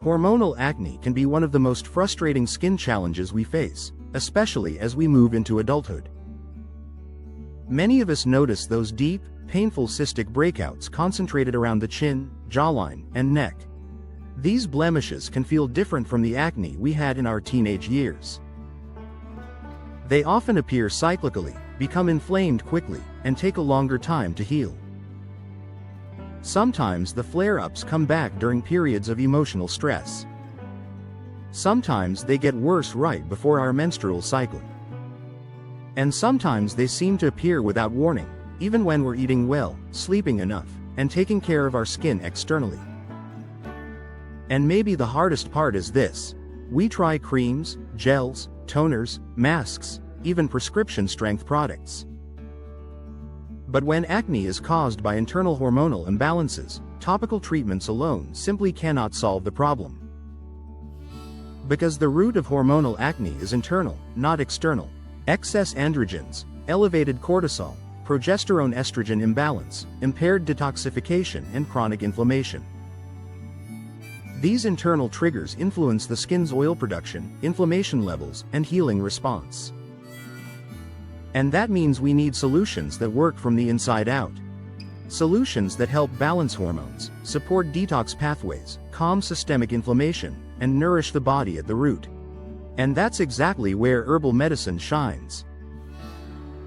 Hormonal acne can be one of the most frustrating skin challenges we face, especially as we move into adulthood. Many of us notice those deep, painful cystic breakouts concentrated around the chin, jawline, and neck. These blemishes can feel different from the acne we had in our teenage years. They often appear cyclically, become inflamed quickly, and take a longer time to heal. Sometimes the flare-ups come back during periods of emotional stress. Sometimes they get worse right before our menstrual cycle. And sometimes they seem to appear without warning, even when we're eating well, sleeping enough, and taking care of our skin externally. And maybe the hardest part is this: we try creams, gels, toners, masks, even prescription-strength products. But when acne is caused by internal hormonal imbalances, topical treatments alone simply cannot solve the problem. Because the root of hormonal acne is internal, not external. Excess androgens, elevated cortisol, progesterone-estrogen imbalance, impaired detoxification, and chronic inflammation. These internal triggers influence the skin's oil production, inflammation levels, and healing response. And that means we need solutions that work from the inside out. Solutions that help balance hormones, support detox pathways, calm systemic inflammation, and nourish the body at the root. And that's exactly where herbal medicine shines.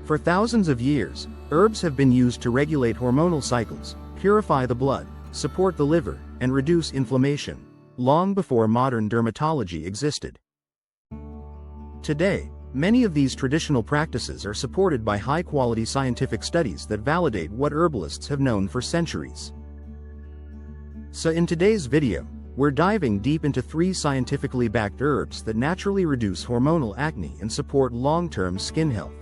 For thousands of years, herbs have been used to regulate hormonal cycles, purify the blood, support the liver, and reduce inflammation, long before modern dermatology existed. Today, many of these traditional practices are supported by high-quality scientific studies that validate what herbalists have known for centuries. So in today's video, we're diving deep into 3 scientifically backed herbs that naturally reduce hormonal acne and support long-term skin health.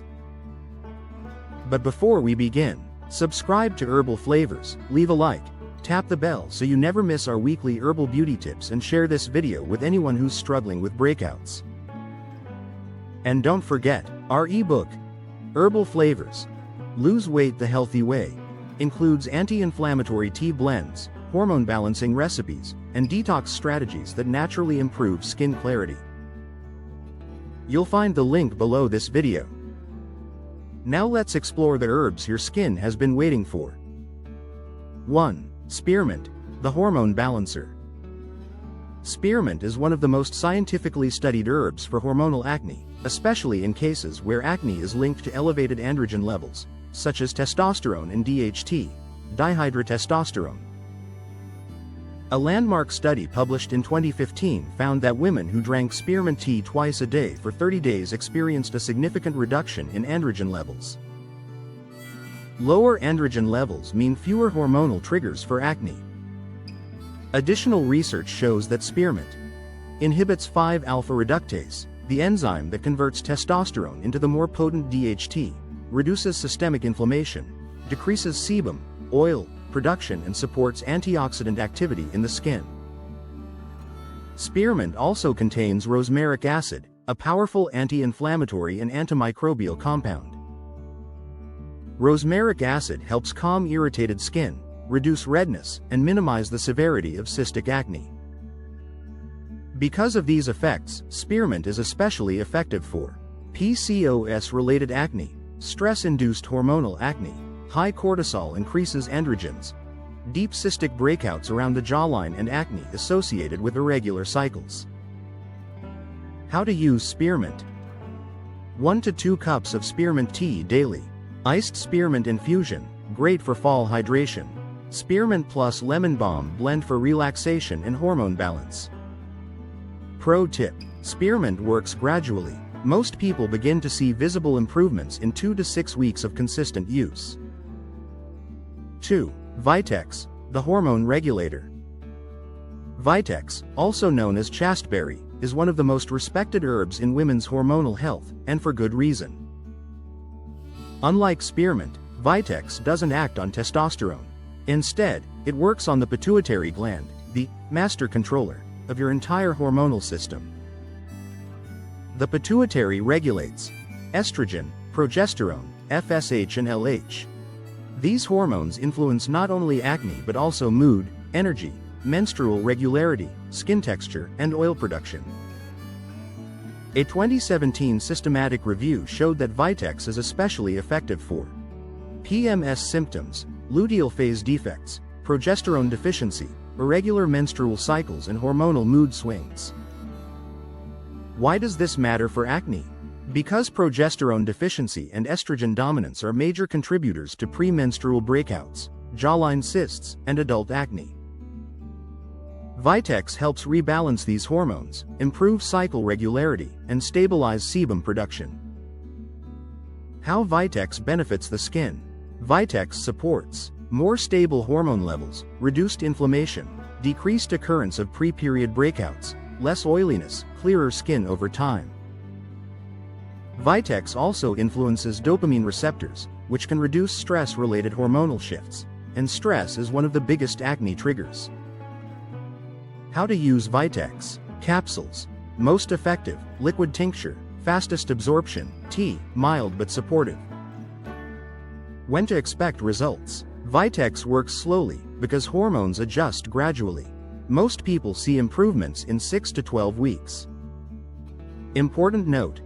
But before we begin, subscribe to Herbal Flavors, leave a like, tap the bell so you never miss our weekly herbal beauty tips, and share this video with anyone who's struggling with breakouts. And don't forget, our ebook, Herbal Flavors, Lose Weight the Healthy Way, includes anti-inflammatory tea blends, hormone balancing recipes, and detox strategies that naturally improve skin clarity. You'll find the link below this video. Now let's explore the herbs your skin has been waiting for. 1. Spearmint, the hormone balancer. Spearmint is one of the most scientifically studied herbs for hormonal acne, especially in cases where acne is linked to elevated androgen levels, such as testosterone and DHT, dihydrotestosterone. A landmark study published in 2015 found that women who drank spearmint tea twice a day for 30 days experienced a significant reduction in androgen levels. Lower androgen levels mean fewer hormonal triggers for acne. Additional research shows that spearmint inhibits 5-alpha reductase, the enzyme that converts testosterone into the more potent DHT, reduces systemic inflammation, decreases sebum, oil, production, and supports antioxidant activity in the skin. Spearmint also contains rosmaric acid, a powerful anti-inflammatory and antimicrobial compound. Rosmaric acid helps calm irritated skin, reduce redness, and minimize the severity of cystic acne. Because of these effects, spearmint is especially effective for PCOS-related acne, stress-induced hormonal acne, high cortisol increases androgens, deep cystic breakouts around the jawline, and acne associated with irregular cycles. How to use spearmint. 1 to 2 cups of spearmint tea daily. Iced spearmint infusion, great for fall hydration. Spearmint plus lemon balm blend for relaxation and hormone balance. Pro tip: spearmint works gradually. Most people begin to see visible improvements in 2 to 6 weeks of consistent use. 2. Vitex, the hormone regulator. Vitex, also known as chasteberry, is one of the most respected herbs in women's hormonal health, and for good reason. Unlike spearmint, Vitex doesn't act on testosterone. Instead, it works on the pituitary gland, the master controller of your entire hormonal system. The pituitary regulates estrogen, progesterone, FSH, and LH. These hormones influence not only acne but also mood, energy, menstrual regularity, skin texture, and oil production. A 2017 systematic review showed that Vitex is especially effective for PMS symptoms, luteal phase defects, progesterone deficiency, irregular menstrual cycles, and hormonal mood swings. Why does this matter for acne? Because progesterone deficiency and estrogen dominance are major contributors to premenstrual breakouts, jawline cysts, and adult acne. Vitex helps rebalance these hormones, improve cycle regularity, and stabilize sebum production. How Vitex benefits the skin. Vitex supports more stable hormone levels, reduced inflammation, decreased occurrence of pre-period breakouts, less oiliness, clearer skin over time. Vitex also influences dopamine receptors, which can reduce stress-related hormonal shifts, and stress is one of the biggest acne triggers. How to use Vitex. Capsules. Most effective, liquid tincture, fastest absorption, tea, mild but supportive. When to expect results. Vitex works slowly, because hormones adjust gradually. Most people see improvements in 6 to 12 weeks. Important note: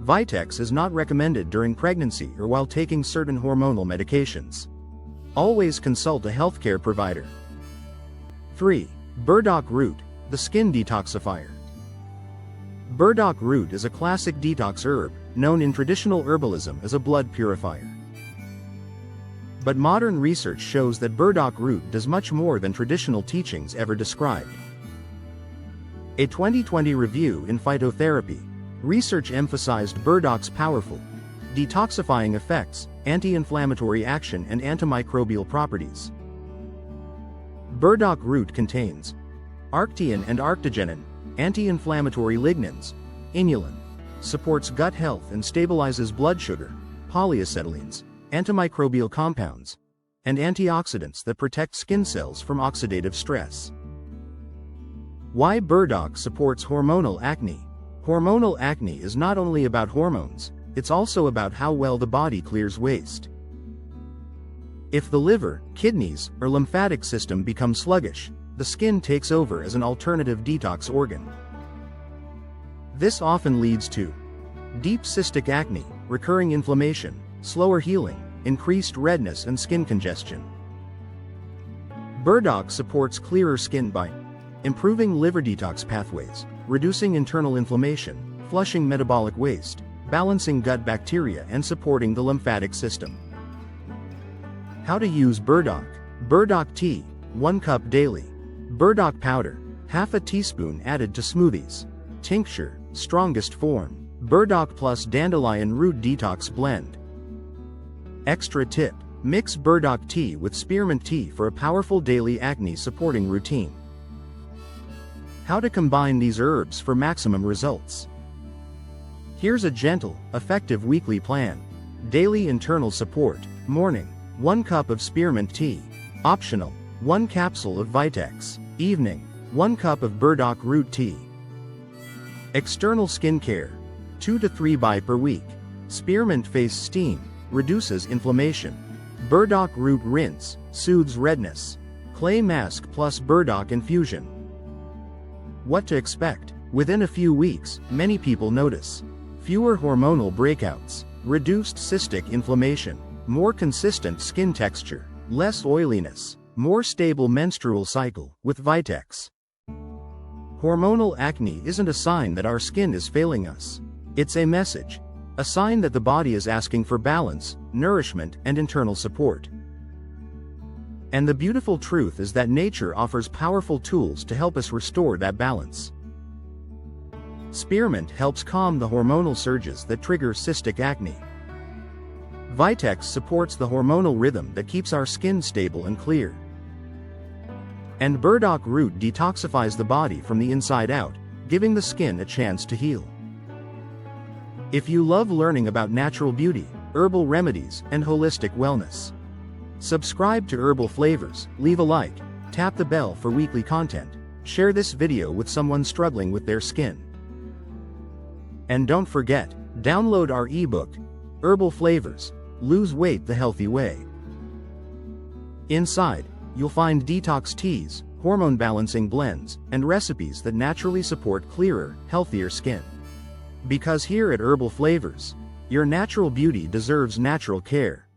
Vitex is not recommended during pregnancy or while taking certain hormonal medications. Always consult a healthcare provider. 3. Burdock root, the skin detoxifier. Burdock root is a classic detox herb, known in traditional herbalism as a blood purifier. But modern research shows that burdock root does much more than traditional teachings ever described. A 2020 review in Phytotherapy, research emphasized burdock's powerful detoxifying effects, anti-inflammatory action, and antimicrobial properties. Burdock root contains arctein and arctogenin, anti-inflammatory lignans, inulin, supports gut health and stabilizes blood sugar, polyacetylenes, antimicrobial compounds, and antioxidants that protect skin cells from oxidative stress. Why burdock supports hormonal acne. Hormonal acne is not only about hormones, it's also about how well the body clears waste. If the liver, kidneys, or lymphatic system become sluggish, the skin takes over as an alternative detox organ. This often leads to deep cystic acne, recurring inflammation, slower healing, increased redness, and skin congestion. Burdock supports clearer skin by improving liver detox pathways, reducing internal inflammation, flushing metabolic waste, balancing gut bacteria, and supporting the lymphatic system. How to use burdock. Burdock tea, 1 cup daily. Burdock powder, half a teaspoon added to smoothies. Tincture, strongest form. Burdock plus dandelion root detox blend. Extra tip: mix burdock tea with spearmint tea for a powerful daily acne supporting routine. How to combine these herbs for maximum results. Here's a gentle, effective weekly plan. Daily internal support. Morning, 1 cup of spearmint tea. Optional, 1 capsule of Vitex. Evening, 1 cup of burdock root tea. External skincare, 2 to 3 per week. Spearmint face steam, reduces inflammation. Burdock root rinse, soothes redness. Clay mask plus burdock infusion. What to expect? Within a few weeks, many people notice fewer hormonal breakouts, reduced cystic inflammation, more consistent skin texture, less oiliness, more stable menstrual cycle with Vitex. Hormonal acne isn't a sign that our skin is failing us. It's a message, a sign that the body is asking for balance, nourishment, and internal support. And the beautiful truth is that nature offers powerful tools to help us restore that balance. Spearmint helps calm the hormonal surges that trigger cystic acne. Vitex supports the hormonal rhythm that keeps our skin stable and clear. And burdock root detoxifies the body from the inside out, giving the skin a chance to heal. If you love learning about natural beauty, herbal remedies, and holistic wellness, subscribe to Herbal Flavors, leave a like, tap the bell for weekly content, share this video with someone struggling with their skin. And don't forget, download our ebook, Herbal Flavors, Lose Weight the Healthy Way. Inside, you'll find detox teas, hormone balancing blends, and recipes that naturally support clearer, healthier skin. Because here at Herbal Flavors, your natural beauty deserves natural care.